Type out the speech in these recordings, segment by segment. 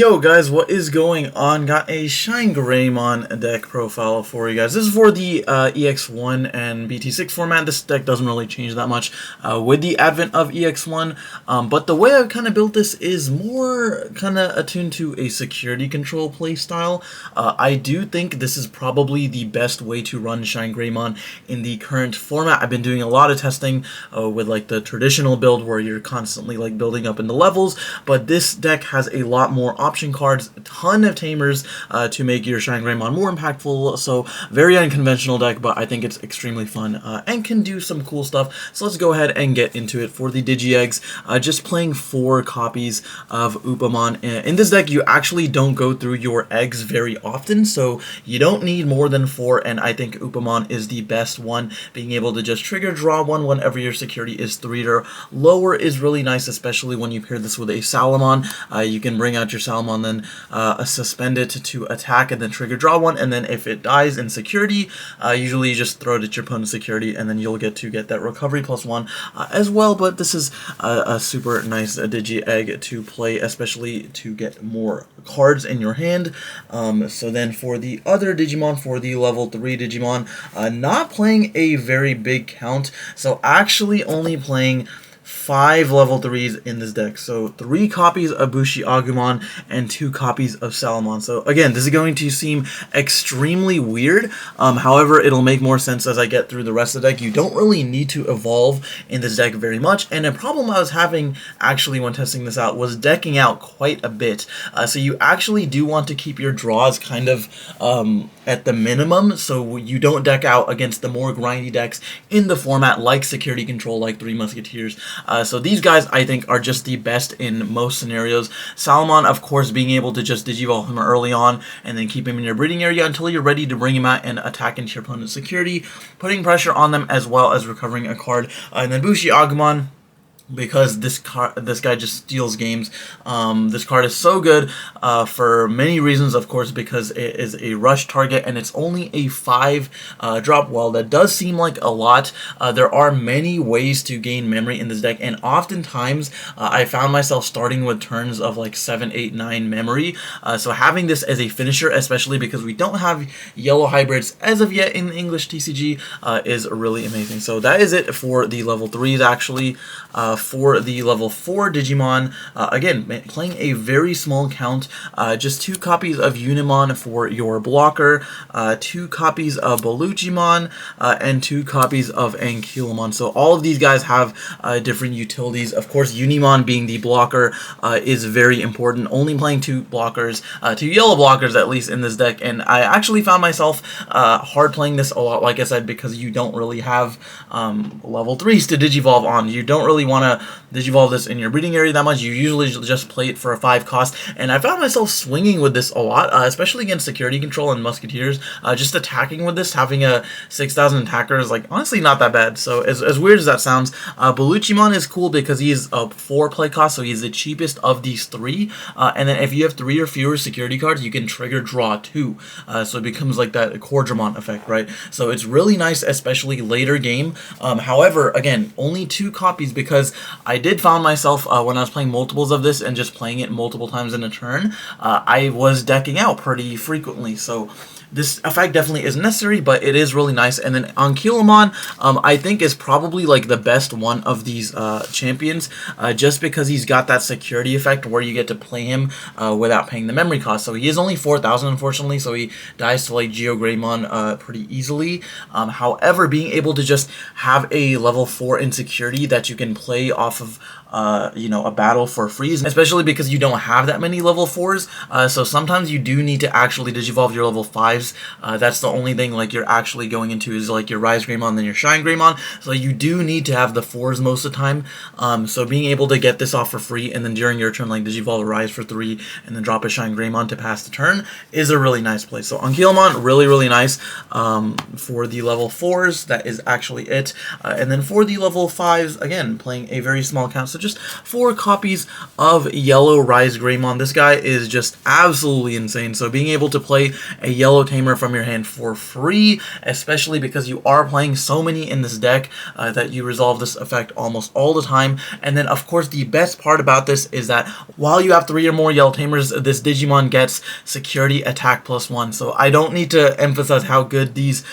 Yo guys, what is going on? Got a ShineGreymon deck profile for you guys. This is for the EX1 and BT6 format. This deck doesn't really change that much with the advent of EX1, but the way I've kind of built this is more kind of attuned to a security control playstyle. I do think this is probably the best way to run ShineGreymon in the current format. I've been doing a lot of testing with like the traditional build where you're constantly like building up into levels, but this deck has a lot more option cards, a ton of tamers to make your ShineGreymon more impactful. So very unconventional deck, but I think it's extremely fun and can do some cool stuff. So let's go ahead and get into it. For the Digi-Eggs, just playing 4 copies of Upamon. In this deck, you actually don't go through your eggs very often, so you don't need more than 4, and I think Upamon is the best one. Being able to just trigger draw one whenever your security is 3 or lower is really nice, especially when you pair this with a Salamon. You can bring out your Salamon, then suspend it to attack, and then trigger draw one, and then if it dies in security, usually you just throw it at your opponent's security, and then you'll get that recovery +1 as well. But this is a super nice Digi-Egg to play, especially to get more cards in your hand. So then for the other Digimon, for the level 3 Digimon, not playing a very big count, so actually only playing 5 level 3s in this deck. So 3 copies of Bushi-Agumon and 2 copies of Salamon. So again, this is going to seem extremely weird. However, it'll make more sense as I get through the rest of the deck. You don't really need to evolve in this deck very much. And a problem I was having actually when testing this out was decking out quite a bit. So you actually do want to keep your draws kind of at the minimum, so you don't deck out against the more grindy decks in the format like Security Control, like 3 Musketeers. So these guys, I think, are just the best in most scenarios. Salamon, of course, being able to just Digivolve him early on and then keep him in your breeding area until you're ready to bring him out and attack into your opponent's security, putting pressure on them as well as recovering a card. And then Bushi-Agumon, because this guy just steals games. This card is so good for many reasons, of course, because it is a rush target and it's only a 5 drop. While that does seem like a lot, there are many ways to gain memory in this deck, and oftentimes I found myself starting with turns of like 7, 8, 9 memory. So having this as a finisher, especially because we don't have yellow hybrids as of yet in the English TCG, is really amazing. So that is it for the level 3s, actually. For the level 4 Digimon, again, playing a very small count, just 2 copies of Unimon for your blocker, 2 copies of Bellucimon, and 2 copies of Ankylomon. So all of these guys have different utilities. Of course, Unimon being the blocker is very important. Only playing 2 blockers, 2 yellow blockers at least in this deck, and I actually found myself hard playing this a lot, like I said, because you don't really have level 3s to Digivolve on. You don't really want to Digivolve this in your breeding area that much. You usually just play it for a 5 cost, and I found myself swinging with this a lot, especially against Security Control and Musketeers. Just attacking with this, having a 6,000 attacker is like honestly not that bad. So as weird as that sounds, Bellucimon is cool because he's a 4 play cost, so he's the cheapest of these 3. And then if you have 3 or fewer security cards, you can trigger draw 2. So it becomes like that Cordramon effect, right? So it's really nice, especially later game. However, again, only 2 copies because I did found myself when I was playing multiples of this and just playing it multiple times in a turn, I was decking out pretty frequently. So this effect definitely is necessary, but it is really nice. And then Ankylomon, I think, is probably like the best one of these champions, just because he's got that security effect where you get to play him without paying the memory cost. So he is only 4,000, unfortunately, so he dies to like GeoGreymon pretty easily. However, being able to just have a level 4 insecurity that you can play off of you know, a battle for free, especially because you don't have that many level 4s, so sometimes you do need to actually Digivolve your level 5s. That's the only thing like you're actually going into is like your Rise Greymon, then your Shine Greymon, so you do need to have the 4s most of the time. So being able to get this off for free and then during your turn like Digivolve a Rise for 3 and then drop a Shine Greymon to pass the turn is a really nice play. So Ankylomon, really nice for the level 4s. That is actually it. And then for the level 5s, again, playing a very small count. So just 4 copies of yellow ShineGreymon. This guy is just absolutely insane. So being able to play a yellow Tamer from your hand for free, especially because you are playing so many in this deck that you resolve this effect almost all the time. And then of course the best part about this is that while you have 3 or more yellow Tamers, this Digimon gets security attack +1. So I don't need to emphasize how good these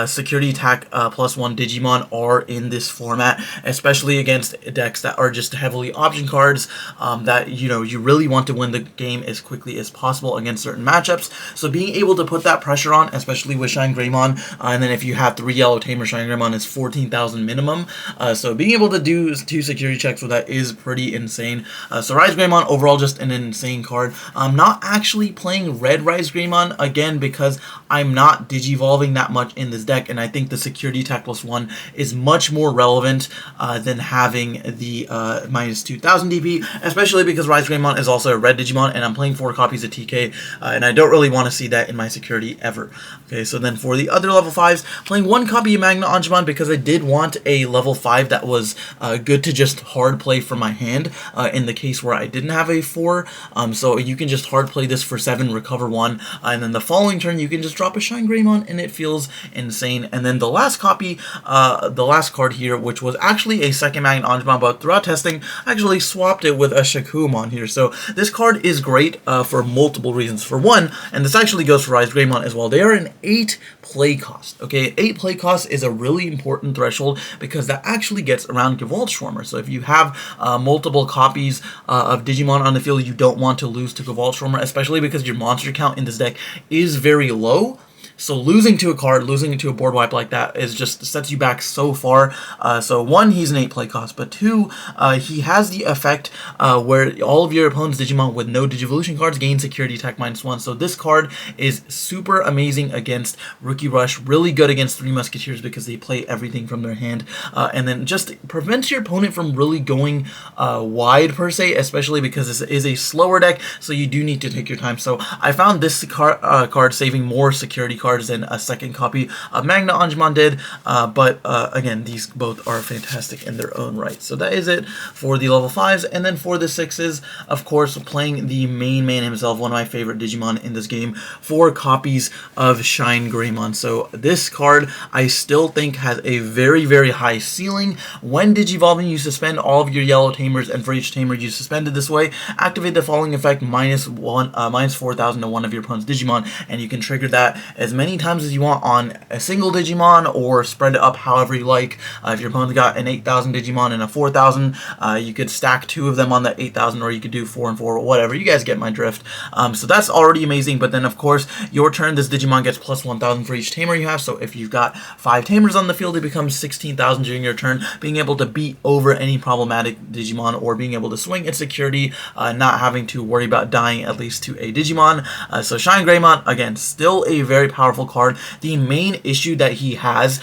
security attack +1 Digimon are in this format, especially against decks that are just heavily option cards that you really want to win the game as quickly as possible against certain matchups. So being able to put that pressure on, especially with ShineGreymon, and then if you have 3 yellow Tamer, ShineGreymon is 14,000 minimum. So being able to do 2 security checks with that is pretty insane. So ShineGreymon overall just an insane card. I'm not actually playing red ShineGreymon again because I'm not digivolving that much in this deck, and I think the security attack +1 is much more relevant than having the minus 2000 DP, especially because ShineGreymon is also a red Digimon, and I'm playing 4 copies of TK, and I don't really want to see that in my security ever. Okay, so then for the other level 5s, playing 1 copy of Magna Angemon because I did want a level 5 that was good to just hard play from my hand in the case where I didn't have a 4. So you can just hard play this for 7, recover 1, and then the following turn you can just drop a ShineGreymon, and it feels insane. And then the last copy, the last card here, which was actually a second Magna Angemon, but throughout testing, I actually swapped it with a Shakumon here. So this card is great for multiple reasons. For one, and this actually goes for ShineGreymon as well, they are an 8 play cost. Okay, 8 play cost is a really important threshold because that actually gets around Gewaltstormer. So if you have multiple copies of Digimon on the field, you don't want to lose to Gewaltstormer, especially because your monster count in this deck is very low. So losing to a card, losing to a board wipe like that is just sets you back so far. So 1, he's an 8 play cost, but 2, he has the effect where all of your opponent's Digimon with no Digivolution cards gain security attack -1. So this card is super amazing against Rookie Rush, really good against 3 Musketeers because they play everything from their hand, and then just prevents your opponent from really going wide per se, especially because this is a slower deck, so you do need to take your time. So I found this card saving more security cards than a second copy of Magna Angemon did, but again, these both are fantastic in their own right. So that is it for the level 5s, and then for the 6s, of course, playing the main man himself, one of my favorite Digimon in this game, 4 copies of ShineGreymon. So this card, I still think, has a very, very high ceiling. When digivolving, you suspend all of your yellow Tamers, and for each Tamer you suspended this way, activate the following effect, minus 4,000 to one of your opponent's Digimon, and you can trigger that as many times as you want on a single Digimon, or spread it up however you like. If your opponent got an 8,000 Digimon and a 4,000, you could stack 2 of them on the 8,000, or you could do 4 and 4, or whatever. You guys get my drift. So that's already amazing, but then of course, your turn, this Digimon gets plus 1,000 for each Tamer you have, so if you've got 5 Tamers on the field, it becomes 16,000 during your turn, being able to beat over any problematic Digimon, or being able to swing its security, not having to worry about dying at least to a Digimon. So ShineGreymon, again, still a very powerful card. The main issue that he has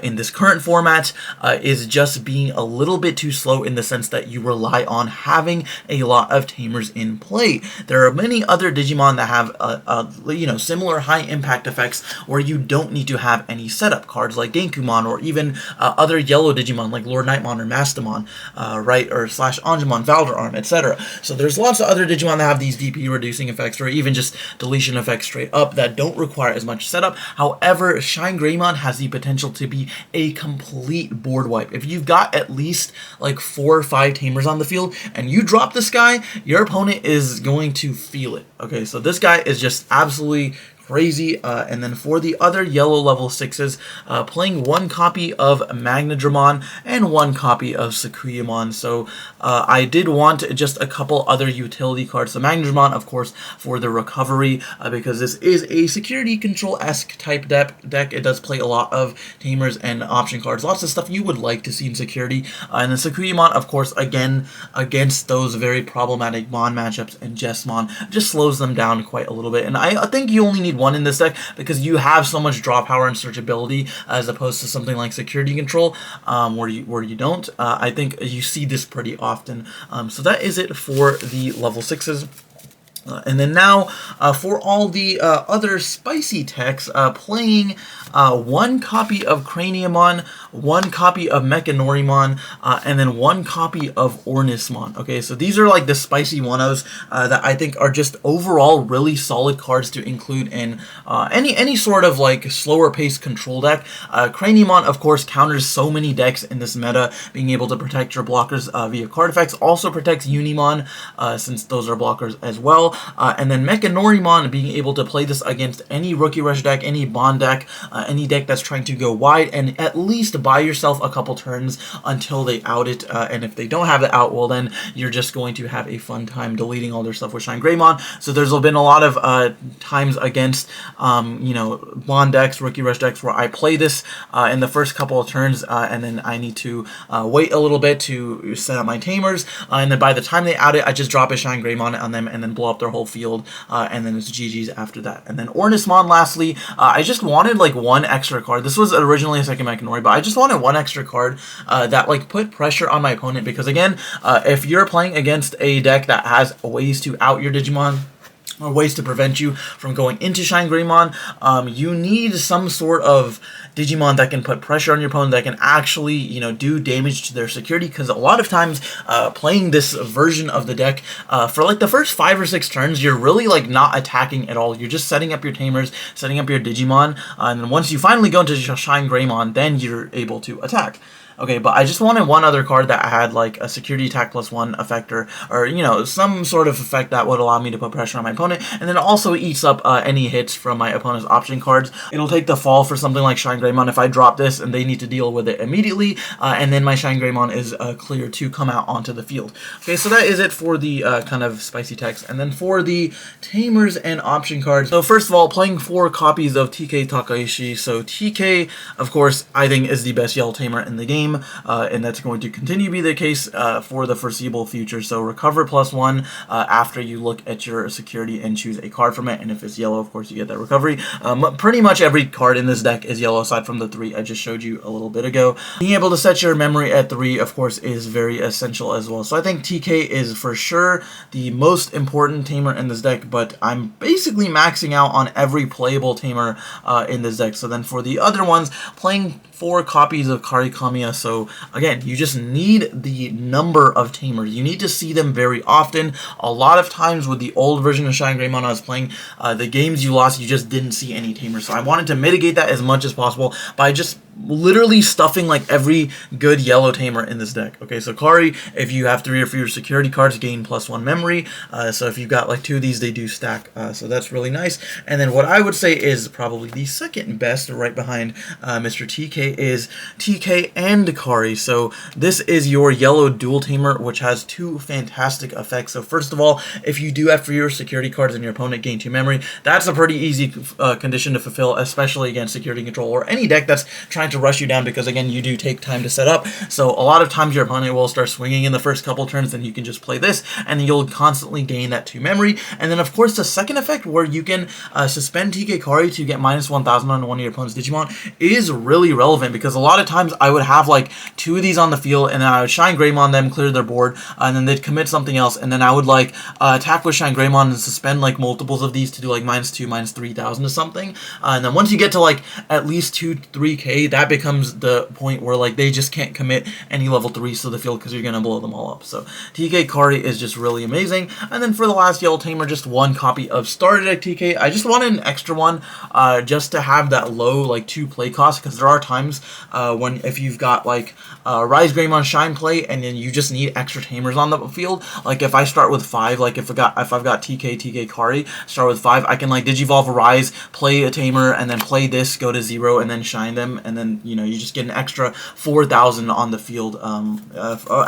in this current format is just being a little bit too slow, in the sense that you rely on having a lot of Tamers in play. There are many other Digimon that have similar high impact effects where you don't need to have any setup cards, like Genkumon, or even other yellow Digimon like Lord Nightmon or Mastamon, right, or slash Angemon, Valderarm, etc. So there's lots of other Digimon that have these DP reducing effects, or even just deletion effects straight up, that don't require as much setup. However, ShineGreymon has the potential to be a complete board wipe. If you've got at least like 4 or 5 Tamers on the field and you drop this guy, your opponent is going to feel it. Okay, so this guy is just absolutely crazy. And then for the other yellow level 6s, playing 1 copy of Magnadramon and 1 copy of Sakuyamon. So I did want just a couple other utility cards. So Magnadramon, of course, for the recovery, because this is a security control-esque type deck. It does play a lot of Tamers and option cards, lots of stuff you would like to see in security. And then Sakuyamon, of course, again, against those very problematic Mon matchups, and Jesmon just slows them down quite a little bit. And I think you only need 1 in this deck because you have so much draw power and searchability, as opposed to something like security control, where you don't. I think you see this pretty often. So that is it for the level 6s. And then now, for all the other spicy techs, playing 1 copy of Craniamon, 1 copy of Mechanorimon, and then 1 copy of Ornismon. Okay, so these are like the spicy one-ohs that I think are just overall really solid cards to include in any sort of like slower paced control deck. Craniumon, of course, counters so many decks in this meta, being able to protect your blockers via card effects. Also protects Unimon, since those are blockers as well. And then Mechanorimon being able to play this against any Rookie Rush deck, any Bond deck, any deck that's trying to go wide, and at least buy yourself a couple turns until they out it. And if they don't have it out, well then you're just going to have a fun time deleting all their stuff with ShineGreymon. So there's been a lot of times against Bond decks, Rookie Rush decks, where I play this in the first couple of turns, and then I need to wait a little bit to set up my Tamers, and then by the time they out it, I just drop a ShineGreymon on them and then blow up their whole field, and then it's GG's after that. And then Ornismon, lastly, I just wanted like 1 extra card. This was originally a second Mechanori, but I just wanted 1 extra card that like put pressure on my opponent, because again, if you're playing against a deck that has ways to out your Digimon, or ways to prevent you from going into ShineGreymon, you need some sort of Digimon that can put pressure on your opponent, that can actually, do damage to their security, because a lot of times, playing this version of the deck, for like the first 5 or 6 turns, you're really like not attacking at all. You're just setting up your Tamers, setting up your Digimon, and then once you finally go into ShineGreymon, then you're able to attack. Okay, but I just wanted 1 other card that had like a security attack +1 effector, or some sort of effect that would allow me to put pressure on my opponent, and then it also eats up any hits from my opponent's option cards. It'll take the fall for something like ShineGreymon if I drop this and they need to deal with it immediately, and then my ShineGreymon is clear to come out onto the field. Okay, so that is it for the kind of spicy text, and then for the Tamers and option cards. So first of all, playing 4 copies of TK Takaishi. So TK, of course, I think is the best yellow Tamer in the game. And that's going to continue to be the case for the foreseeable future. So recover +1 after you look at your security and choose a card from it, and if it's yellow, of course, you get that recovery. Pretty much every card in this deck is yellow, aside from the 3 I just showed you a little bit ago. Being able to set your memory at 3, of course, is very essential as well. So I think TK is for sure the most important Tamer in this deck, but I'm basically maxing out on every playable Tamer in this deck. So then for the other ones, playing 4 copies of Kari Kamiya. So again, you just need the number of Tamers. You need to see them very often. A lot of times with the old version of ShineGreymon I was playing, the games you lost, you just didn't see any Tamers. So I wanted to mitigate that as much as possible by just literally stuffing like every good yellow Tamer in this deck. Okay, so Kari, if you have 3 or fewer security cards, gain +1 memory. So if you've got like 2 of these, they do stack. So that's really nice. And then what I would say is probably the second best, right behind Mr. TK, is TK and Kari. So this is your yellow dual Tamer, which has 2 fantastic effects. So first of all, if you do have fewer security cards and your opponent gain 2 memory, that's a pretty easy condition to fulfill, especially against security control or any deck that's trying to rush you down, because again, you do take time to set up. So a lot of times your opponent will start swinging in the first couple turns, then you can just play this, and then you'll constantly gain that 2 memory. And then of course the second effect, where you can suspend TK Kari to get -1000 on one of your opponent's Digimon, is really relevant, because a lot of times I would have like 2 of these on the field, and then I would ShineGreymon them, clear their board, and then they'd commit something else, and then I would like attack with ShineGreymon and suspend like multiples of these to do like -2, -3000 or something. And then once you get to like at least 2-3k, that becomes the point where like they just can't commit any level 3s to the field, because you're gonna blow them all up. So TK Kari is just really amazing. And then for the last yellow Tamer, just 1 copy of Starter Deck TK. I just wanted an extra one just to have that low like 2 play cost, because there are times when if you've got like Rise Greymon Shine play and then you just need extra Tamers on the field, like if I start with 5, like if I've got TK Kari, start with 5, I can like Digivolve a Rise, play a Tamer, and then play this, go to 0, and then Shine them, and then you just get an extra 4,000 on the field,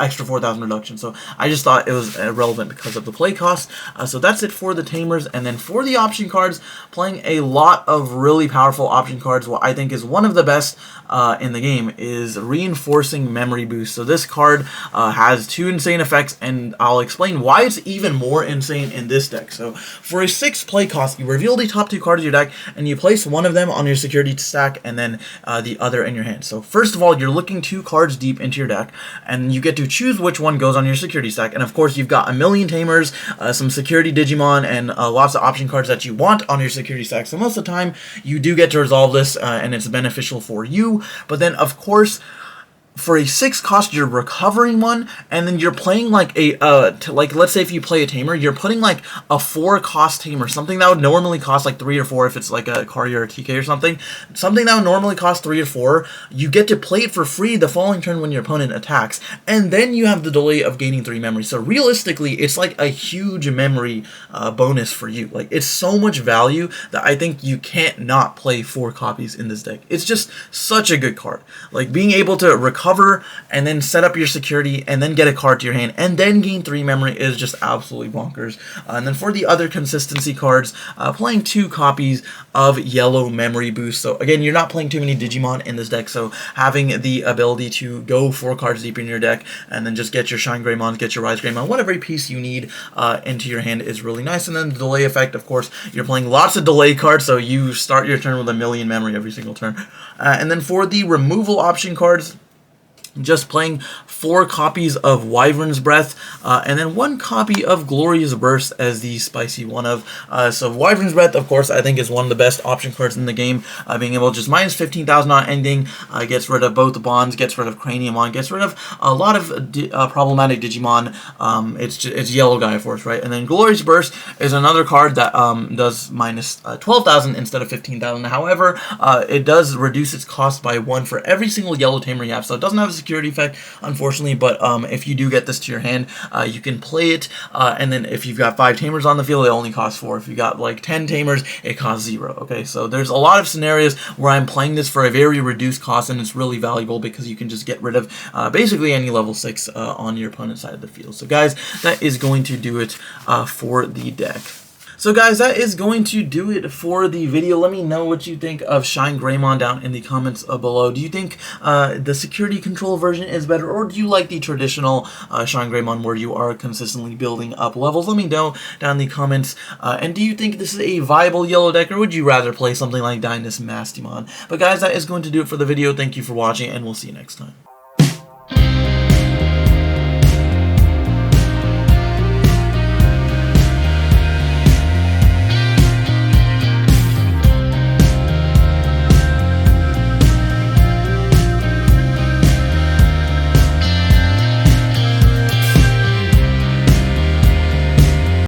extra 4,000 reduction. So I just thought it was relevant because of the play cost. So that's it for the Tamers. And then for the option cards, playing a lot of really powerful option cards, what I think is one of the best in the game is Reinforcing Memory Boost. So this card has 2 insane effects, and I'll explain why it's even more insane in this deck. So for a 6 play cost, you reveal the top 2 cards of your deck, and you place one of them on your security stack, and then the other in your hand. So first of all, you're looking 2 cards deep into your deck, and you get to choose which one goes on your security stack. And of course, you've got a million Tamers, some security Digimon, and lots of option cards that you want on your security stack. So most of the time, you do get to resolve this, and it's beneficial for you. But then, of course, for a 6 cost, you're recovering one, and then you're playing like a, like let's say if you play a Tamer, you're putting like a 4 cost Tamer, something that would normally cost like 3 or 4 if it's like a Kari or a TK or something that would normally cost 3 or 4, you get to play it for free the following turn when your opponent attacks, and then you have the delay of gaining 3 memory. So realistically, it's like a huge memory bonus for you. Like, it's so much value that I think you can't not play 4 copies in this deck. It's just such a good card. Like, being able to recover and then set up your security and then get a card to your hand and then gain 3 memory is just absolutely bonkers. And then for the other consistency cards, playing 2 copies of yellow memory boost. So again, you're not playing too many Digimon in this deck, so having the ability to go 4 cards deep in your deck and then just get your ShineGreymon, get your ShineGreymon, whatever piece you need into your hand is really nice. And then the delay effect, of course, you're playing lots of delay cards, so you start your turn with a million memory every single turn. And then for the removal option cards, just playing 4 copies of Wyvern's Breath, and then 1 copy of Glorious Burst as the spicy one of. So Wyvern's Breath, of course, I think is one of the best option cards in the game. Being able to just minus 15,000 on ending, gets rid of both the bonds, gets rid of Craniumon, gets rid of a lot of problematic Digimon. It's yellow guy force, right? And then Glorious Burst is another card that does minus 12,000 instead of 15,000. However, it does reduce its cost by 1 for every single yellow Tamer you have, so it doesn't have a security effect, unfortunately, but if you do get this to your hand, you can play it, and then if you've got 5 Tamers on the field, it only costs 4. If you got like 10 Tamers, it costs 0. Okay, so there's a lot of scenarios where I'm playing this for a very reduced cost, and it's really valuable because you can just get rid of basically any level 6 on your opponent's side of the field. So guys, that is going to do it for the deck. So guys, that is going to do it for the video. Let me know what you think of ShineGreymon down in the comments below. Do you think the security control version is better, or do you like the traditional ShineGreymon where you are consistently building up levels? Let me know down in the comments. And do you think this is a viable yellow deck, or would you rather play something like Dynasty Mastimon? But guys, that is going to do it for the video. Thank you for watching, and we'll see you next time.